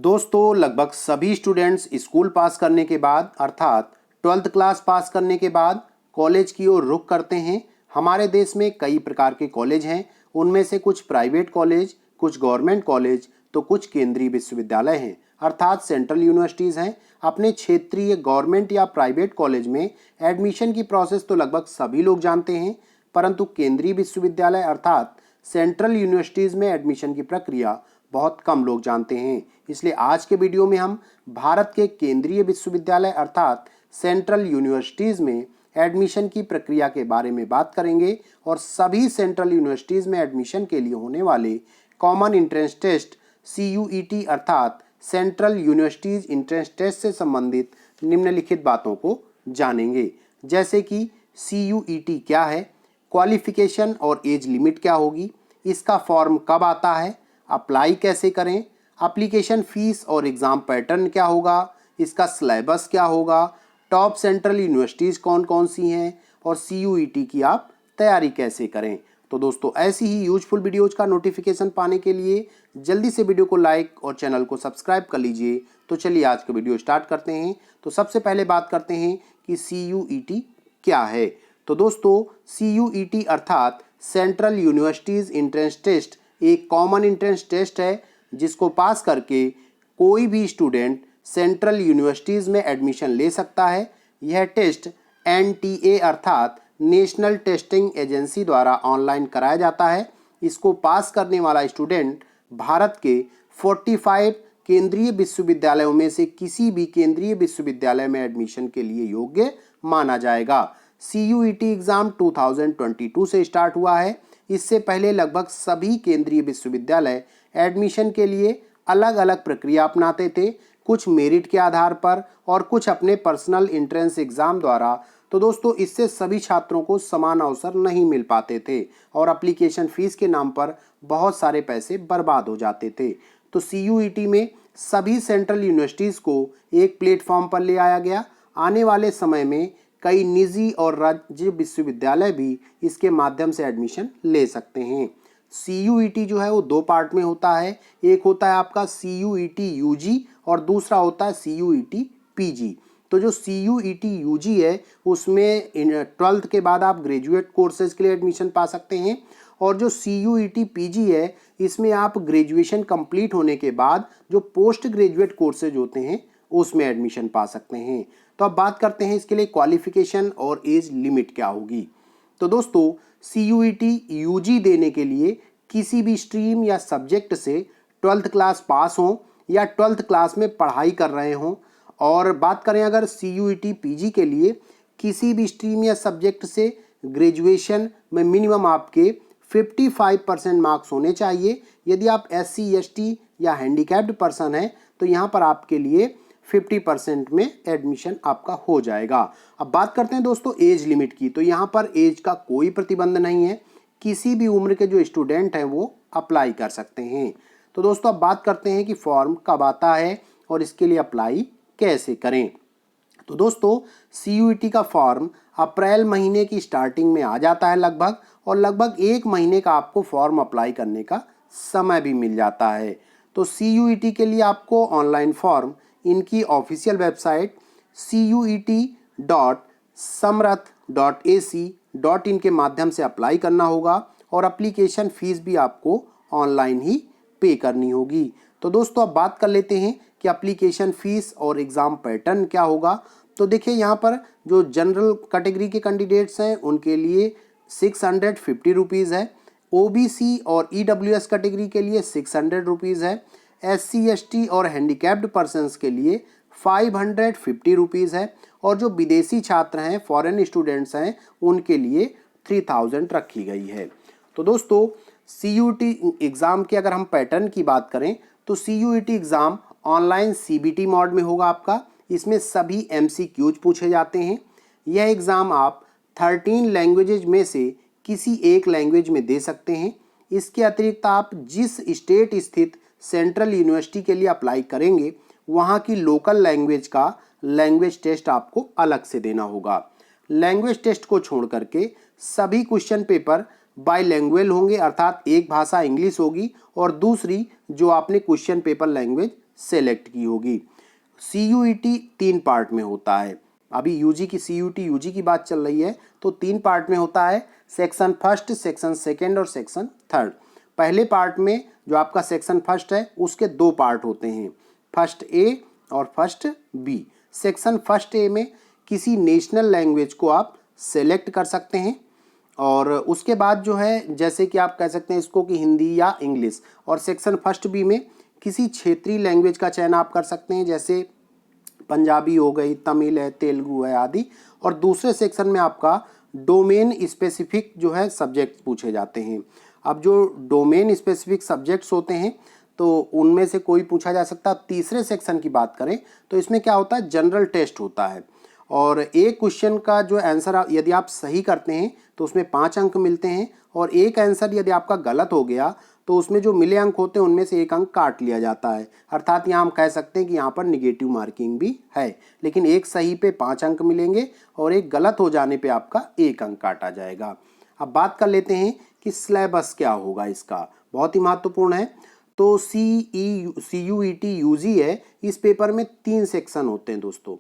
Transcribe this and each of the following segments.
दोस्तों लगभग सभी स्टूडेंट्स स्कूल पास करने के बाद अर्थात 12th क्लास पास करने के बाद कॉलेज की ओर रुख करते हैं। हमारे देश में कई प्रकार के कॉलेज हैं। उनमें से कुछ प्राइवेट कॉलेज, कुछ गवर्नमेंट कॉलेज तो कुछ केंद्रीय विश्वविद्यालय हैं अर्थात सेंट्रल यूनिवर्सिटीज़ हैं। अपने क्षेत्रीय गवर्नमेंट या प्राइवेट कॉलेज में एडमिशन की प्रोसेस तो लगभग सभी लोग जानते हैं, परंतु केंद्रीय विश्वविद्यालय अर्थात सेंट्रल यूनिवर्सिटीज़ में एडमिशन की प्रक्रिया बहुत कम लोग जानते हैं। इसलिए आज के वीडियो में हम भारत के केंद्रीय विश्वविद्यालय अर्थात सेंट्रल यूनिवर्सिटीज़ में एडमिशन की प्रक्रिया के बारे में बात करेंगे और सभी सेंट्रल यूनिवर्सिटीज़ में एडमिशन के लिए होने वाले कॉमन एंट्रेंस टेस्ट CUET अर्थात सेंट्रल यूनिवर्सिटीज़ एंट्रेंस टेस्ट से संबंधित निम्नलिखित बातों को जानेंगे, जैसे कि CUET क्या है, क्वालिफिकेशन और एज लिमिट क्या होगी, इसका फॉर्म कब आता है, अप्लाई कैसे करें, एप्लीकेशन फीस और एग्ज़ाम पैटर्न क्या होगा, इसका सिलेबस क्या होगा, टॉप सेंट्रल यूनिवर्सिटीज़ कौन कौन सी हैं और CUET की आप तैयारी कैसे करें। तो दोस्तों ऐसी ही यूजफुल वीडियोज़ का नोटिफिकेशन पाने के लिए जल्दी से वीडियो को लाइक और चैनल को सब्सक्राइब कर लीजिए। तो चलिए आज का वीडियो स्टार्ट करते हैं। तो सबसे पहले बात करते हैं कि CUET क्या है। तो दोस्तों CUET अर्थात सेंट्रल यूनिवर्सिटीज़ एंट्रेंस टेस्ट एक कॉमन एंट्रेंस टेस्ट है जिसको पास करके कोई भी स्टूडेंट सेंट्रल यूनिवर्सिटीज़ में एडमिशन ले सकता है। यह टेस्ट NTA अर्थात नेशनल टेस्टिंग एजेंसी द्वारा ऑनलाइन कराया जाता है। इसको पास करने वाला स्टूडेंट भारत के 45 केंद्रीय विश्वविद्यालयों में से किसी भी केंद्रीय विश्वविद्यालय में एडमिशन के लिए योग्य माना जाएगा। CUET एग्ज़ाम 2022 से स्टार्ट हुआ है। इससे पहले लगभग सभी केंद्रीय विश्वविद्यालय एडमिशन के लिए अलग अलग प्रक्रिया अपनाते थे, कुछ मेरिट के आधार पर और कुछ अपने पर्सनल एंट्रेंस एग्ज़ाम द्वारा। तो दोस्तों इससे सभी छात्रों को समान अवसर नहीं मिल पाते थे और एप्लीकेशन फ़ीस के नाम पर बहुत सारे पैसे बर्बाद हो जाते थे। तो CUET में सभी सेंट्रल यूनिवर्सिटीज़ को एक प्लेटफॉर्म पर ले आया गया। आने वाले समय में कई निजी और राज्य विश्वविद्यालय भी इसके माध्यम से एडमिशन ले सकते हैं। CUET जो है वो दो पार्ट में होता है, एक होता है आपका CUET UG और दूसरा होता है CUET PG। तो जो CUET UG है उसमें 12th के बाद आप ग्रेजुएट कोर्सेज के लिए एडमिशन पा सकते हैं और जो CUET PG है इसमें आप ग्रेजुएशन कंप्लीट होने के बाद जो पोस्ट ग्रेजुएट कोर्सेज होते हैं उसमें एडमिशन पा सकते हैं। तो अब बात करते हैं इसके लिए क्वालिफिकेशन और एज लिमिट क्या होगी। तो दोस्तों CUET UG देने के लिए किसी भी स्ट्रीम या सब्जेक्ट से 12th क्लास पास हों या 12th क्लास में पढ़ाई कर रहे हों, और बात करें अगर CUET PG के लिए किसी भी स्ट्रीम या सब्जेक्ट से ग्रेजुएशन में मिनिमम आपके 55% मार्क्स होने चाहिए। यदि आप SC ST या हैंडीकैप्ड पर्सन हैं तो यहाँ पर आपके लिए 50% में एडमिशन आपका हो जाएगा। अब बात करते हैं दोस्तों एज लिमिट की। तो यहाँ पर एज का कोई प्रतिबंध नहीं है, किसी भी उम्र के जो स्टूडेंट हैं वो अप्लाई कर सकते हैं। तो दोस्तों अब बात करते हैं कि फॉर्म कब आता है और इसके लिए अप्लाई कैसे करें। तो दोस्तों CUET का फॉर्म अप्रैल महीने की स्टार्टिंग में आ जाता है लगभग, और लगभग 1 महीने का आपको फॉर्म अप्लाई करने का समय भी मिल जाता है। तो CUET के लिए आपको ऑनलाइन फॉर्म इनकी ऑफिशियल वेबसाइट CUET.samrath.ac.in के माध्यम से अप्लाई करना होगा और एप्लीकेशन फ़ीस भी आपको ऑनलाइन ही पे करनी होगी। तो दोस्तों अब बात कर लेते हैं कि एप्लीकेशन फ़ीस और एग्ज़ाम पैटर्न क्या होगा। तो देखिए यहाँ पर जो जनरल कैटेगरी के कैंडिडेट्स हैं उनके लिए 650 रुपीज़ है, OBC और EWS कैटेगरी के लिए 600 रुपीज़ है, SC ST और हैंडीकैप्ड पर्सनस के लिए 550 रुपीज़ है, और जो विदेशी छात्र हैं फॉरेन स्टूडेंट्स हैं उनके लिए 3000 रखी गई है। तो दोस्तों CUET एग्ज़ाम के अगर हम पैटर्न की बात करें तो CUET exam online CBT mode में होगा आपका। इसमें सभी MCQs पूछे जाते हैं। यह एग्ज़ाम आप 13 लैंग्वेजेज में से किसी एक लैंग्वेज में दे सकते हैं। इसके अतिरिक्त आप जिस स्टेट स्थित सेंट्रल यूनिवर्सिटी के लिए अप्लाई करेंगे वहाँ की लोकल लैंग्वेज का लैंग्वेज टेस्ट आपको अलग से देना होगा। लैंग्वेज टेस्ट को छोड़ करके सभी क्वेश्चन पेपर बाईलैंग्वेज होंगे, अर्थात एक भाषा इंग्लिश होगी और दूसरी जो आपने क्वेश्चन पेपर लैंग्वेज सेलेक्ट की होगी। CUET 3 पार्ट में होता है। अभी यूजी की CUET यूजी की बात चल रही है तो 3 पार्ट में होता है, सेक्शन फर्स्ट, सेक्शन सेकेंड और सेक्शन थर्ड। पहले पार्ट में जो आपका सेक्शन फर्स्ट है उसके 2 पार्ट होते हैं, फर्स्ट ए और first B. Section first A में किसी नेशनल लैंग्वेज को आप सेलेक्ट कर सकते हैं और उसके बाद जो है जैसे कि आप कह सकते हैं इसको कि हिंदी या इंग्लिश। और सेक्शन फर्स्ट बी में किसी क्षेत्रीय लैंग्वेज का चयन आप कर सकते हैं, जैसे पंजाबी हो गई, तमिल है, तेलुगु है आदि। और दूसरे सेक्शन में आपका डोमेन स्पेसिफिक जो है सब्जेक्ट पूछे जाते हैं। अब जो डोमेन स्पेसिफिक सब्जेक्ट्स होते हैं तो उनमें से कोई पूछा जा सकता है। तीसरे सेक्शन की बात करें तो इसमें क्या होता है, जनरल टेस्ट होता है और एक क्वेश्चन का जो आंसर यदि आप सही करते हैं तो उसमें 5 अंक मिलते हैं और एक आंसर यदि आपका गलत हो गया तो उसमें जो मिले अंक होते हैं उनमें से 1 अंक काट लिया जाता है। अर्थात यहाँ हम कह सकते हैं कि यहाँ पर निगेटिव मार्किंग भी है, लेकिन एक सही पे 5 अंक मिलेंगे और एक गलत हो जाने पे आपका 1 अंक काटा जाएगा। अब बात कर लेते हैं कि सिलेबस क्या होगा इसका, बहुत ही महत्वपूर्ण है। तो CUET यूजी है, इस पेपर में 3 सेक्शन होते हैं दोस्तों।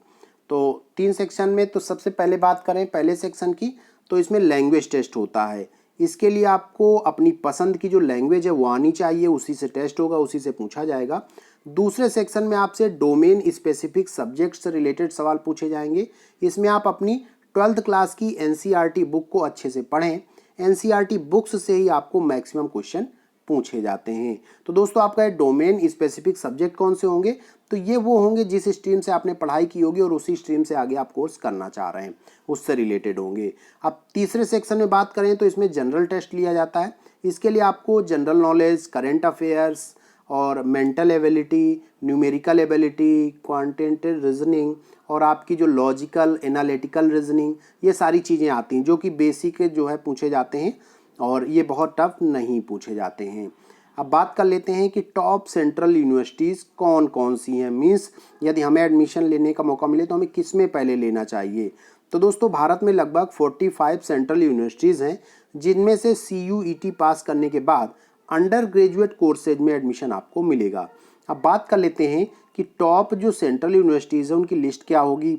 तो 3 सेक्शन में तो सबसे पहले बात करें पहले सेक्शन की तो इसमें लैंग्वेज टेस्ट होता है। इसके लिए आपको अपनी पसंद की जो लैंग्वेज है वो आनी चाहिए, उसी से टेस्ट होगा, उसी से पूछा जाएगा। दूसरे सेक्शन में आपसे डोमेन स्पेसिफिक सब्जेक्ट से रिलेटेड सवाल पूछे जाएंगे। इसमें आप अपनी 12th क्लास की NCERT बुक को अच्छे से पढ़ें। NCERT बुक्स से ही आपको मैक्सिमम क्वेश्चन पूछे जाते हैं। तो दोस्तों आपका डोमेन स्पेसिफिक सब्जेक्ट कौन से होंगे, तो ये वो होंगे जिस स्ट्रीम से आपने पढ़ाई की होगी और उसी स्ट्रीम से आगे आप कोर्स करना चाह रहे हैं उससे रिलेटेड होंगे। अब तीसरे सेक्शन में बात करें तो इसमें जनरल टेस्ट लिया जाता है। इसके लिए आपको जनरल नॉलेज, करेंट अफेयर्स और mental ability, numerical ability, quantitative reasoning और आपकी जो लॉजिकल एनालिटिकल रीजनिंग, ये सारी चीज़ें आती हैं जो कि बेसिक जो है पूछे जाते हैं और ये बहुत टफ नहीं पूछे जाते हैं। अब बात कर लेते हैं कि टॉप सेंट्रल यूनिवर्सिटीज़ कौन कौन सी हैं, मीन्स यदि हमें एडमिशन लेने का मौका मिले तो हमें किस में पहले लेना चाहिए। तो दोस्तों भारत में लगभग 45 सेंट्रल यूनिवर्सिटीज़ हैं जिनमें से CUET पास करने के बाद अंडर ग्रेजुएट कोर्सेज में एडमिशन आपको मिलेगा। अब बात कर लेते हैं कि टॉप जो सेंट्रल यूनिवर्सिटीज़ हैं उनकी लिस्ट क्या होगी।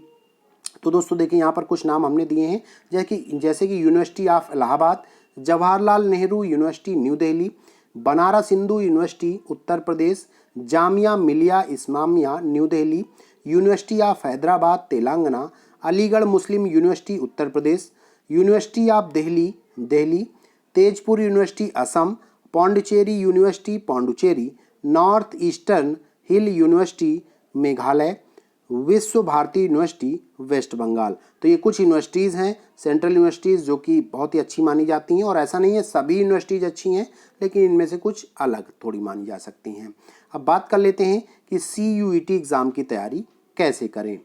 तो दोस्तों देखिए यहाँ पर कुछ नाम हमने दिए हैं, जैसे कि University of Allahabad, Jawaharlal Nehru University New Delhi, Banaras Hindu University Uttar Pradesh, Jamia Millia Islamia New Delhi, University of Hyderabad Telangana, Aligarh Muslim University Uttar Pradesh, University of Delhi, Tezpur University Assam, Pondicherry University Puducherry, North Eastern Hill University Meghalaya, Visva Bharati university waste Bengal. तो ये कुछ यूनिवर्सिटीज़ हैं सेंट्रल यूनिवर्सिटीज़ जो कि बहुत ही अच्छी मानी जाती हैं और ऐसा नहीं है सभी यूनिवर्सिटीज़ अच्छी हैं, लेकिन इनमें से कुछ अलग थोड़ी मानी जा सकती हैं। अब बात कर लेते हैं कि CUET एग्ज़ाम की तैयारी कैसे करें।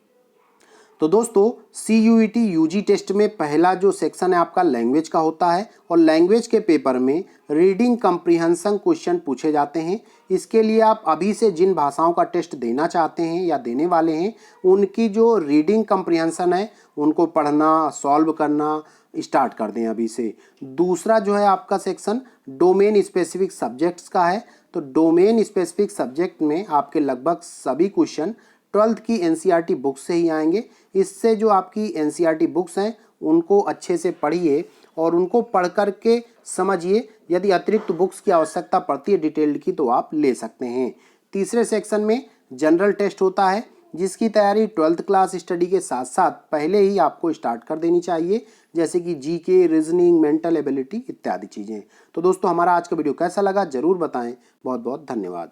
तो दोस्तों CUET यूजी टेस्ट में पहला जो सेक्शन है आपका लैंग्वेज का होता है और लैंग्वेज के पेपर में रीडिंग कम्प्रीहेंशन क्वेश्चन पूछे जाते हैं। इसके लिए आप अभी से जिन भाषाओं का टेस्ट देना चाहते हैं या देने वाले हैं उनकी जो रीडिंग कम्प्रीहेंशन है उनको पढ़ना, सॉल्व करना स्टार्ट कर दें अभी से। दूसरा जो है आपका सेक्शन डोमेन स्पेसिफिक सब्जेक्ट्स का है। तो डोमेन स्पेसिफिक सब्जेक्ट में आपके लगभग सभी क्वेश्चन 12th की NCERT बुक से ही आएंगे। इससे जो आपकी NCERT बुक्स हैं उनको अच्छे से पढ़िए और उनको पढ़ कर के समझिए। यदि अतिरिक्त बुक्स की आवश्यकता पड़ती है डिटेल्ड की तो आप ले सकते हैं। तीसरे सेक्शन में जनरल टेस्ट होता है जिसकी तैयारी 12th क्लास स्टडी के साथ साथ पहले ही आपको स्टार्ट कर देनी चाहिए, जैसे कि GK, रीजनिंग, मेंटल एबिलिटी इत्यादि चीज़ें। तो दोस्तों हमारा आज का वीडियो कैसा लगा ज़रूर बताएं। बहुत बहुत धन्यवाद।